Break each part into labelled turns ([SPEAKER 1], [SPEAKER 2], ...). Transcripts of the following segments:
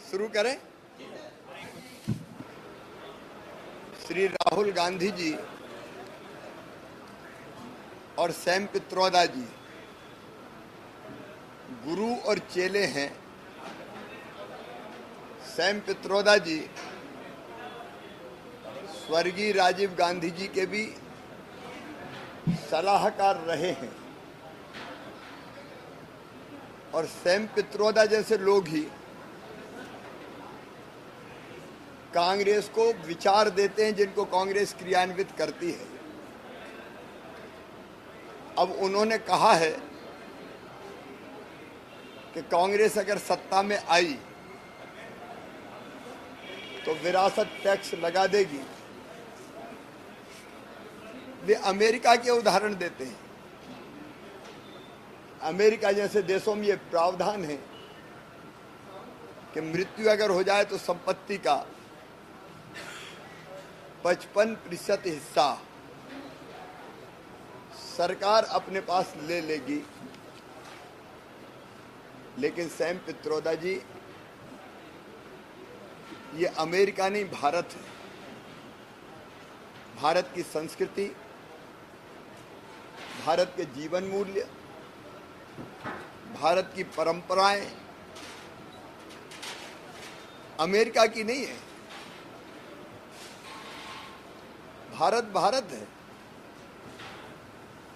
[SPEAKER 1] शुरू करें। श्री राहुल गांधी जी और सैम पित्रोदा जी गुरु और चेले हैं। सैम पित्रोदा जी स्वर्गीय राजीव गांधी जी के भी सलाहकार रहे हैं और सैम पित्रोदा जैसे लोग ही कांग्रेस को विचार देते हैं जिनको कांग्रेस क्रियान्वित करती है। अब उन्होंने कहा है कि कांग्रेस अगर सत्ता में आई तो विरासत टैक्स लगा देगी। वे अमेरिका के उदाहरण देते हैं। अमेरिका जैसे देशों में ये प्रावधान है कि मृत्यु अगर हो जाए तो संपत्ति का 55% हिस्सा सरकार अपने पास ले लेगी। लेकिन सैम पित्रोदा जी, ये अमेरिका नहीं, भारत है। भारत की संस्कृति, भारत के जीवन मूल्य, भारत की परंपराएं अमेरिका की नहीं है। भारत भारत है।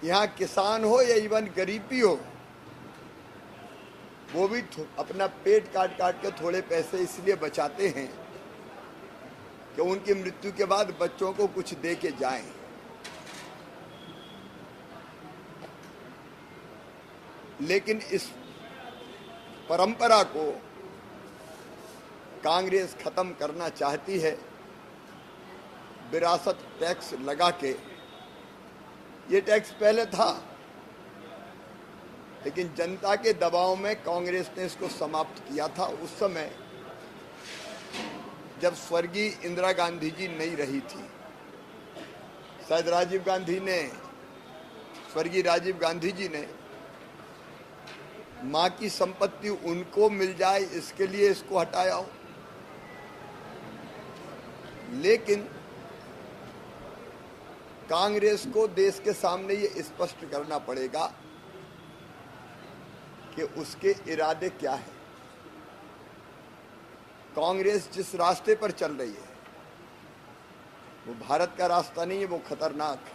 [SPEAKER 1] यहाँ किसान हो या इवन गरीबी हो, वो भी अपना पेट काट काट के थोड़े पैसे इसलिए बचाते हैं कि उनकी मृत्यु के बाद बच्चों को कुछ दे के जाएं। लेकिन इस परंपरा को कांग्रेस खत्म करना चाहती है विरासत टैक्स लगा के। ये टैक्स पहले था, लेकिन जनता के दबाव में कांग्रेस ने इसको समाप्त किया था। उस समय जब स्वर्गीय इंदिरा गांधी जी नहीं रही थी, शायद राजीव गांधी ने, स्वर्गीय राजीव गांधी जी ने मां की संपत्ति उनको मिल जाए इसके लिए इसको हटाया हो। लेकिन कांग्रेस को देश के सामने ये स्पष्ट करना पड़ेगा कि उसके इरादे क्या है। कांग्रेस जिस रास्ते पर चल रही है वो भारत का रास्ता नहीं है, वो खतरनाक है।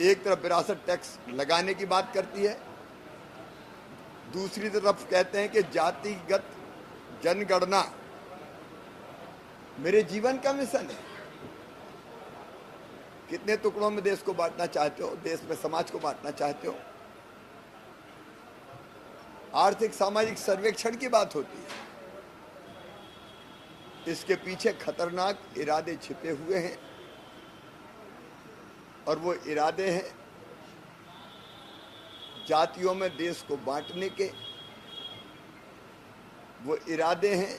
[SPEAKER 1] एक तरफ विरासत टैक्स लगाने की बात करती है, दूसरी तरफ कहते हैं कि जातिगत जनगणना मेरे जीवन का मिशन है। कितने टुकड़ों में देश को बांटना चाहते हो, देश में समाज को बांटना चाहते हो। आर्थिक सामाजिक सर्वेक्षण की बात होती है। इसके पीछे खतरनाक इरादे छिपे हुए हैं और वो इरादे हैं जातियों में देश को बांटने के। वो इरादे हैं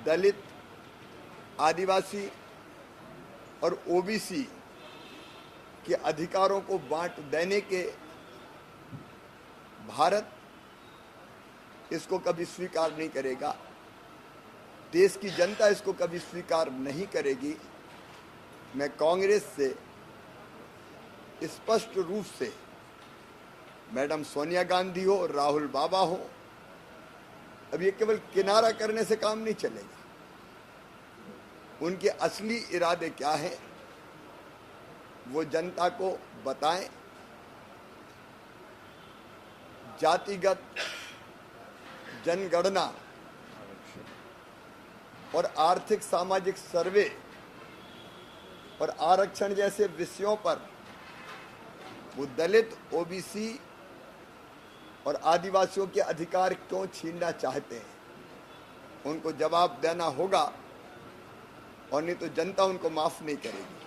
[SPEAKER 1] दलित, आदिवासी और ओबीसी के अधिकारों को बांट देने के। भारत इसको कभी स्वीकार नहीं करेगा, देश की जनता इसको कभी स्वीकार नहीं करेगी। मैं कांग्रेस से स्पष्ट रूप से, मैडम सोनिया गांधी हो, राहुल बाबा हो, अब ये केवल किनारा करने से काम नहीं चलेगा। उनके असली इरादे क्या हैं वो जनता को बताएं। जातिगत जनगणना और आर्थिक सामाजिक सर्वे और आरक्षण जैसे विषयों पर वो दलित, ओबीसी और आदिवासियों के अधिकार क्यों छीनना चाहते हैं, उनको जवाब देना होगा, और नहीं तो जनता उनको माफ नहीं करेगी।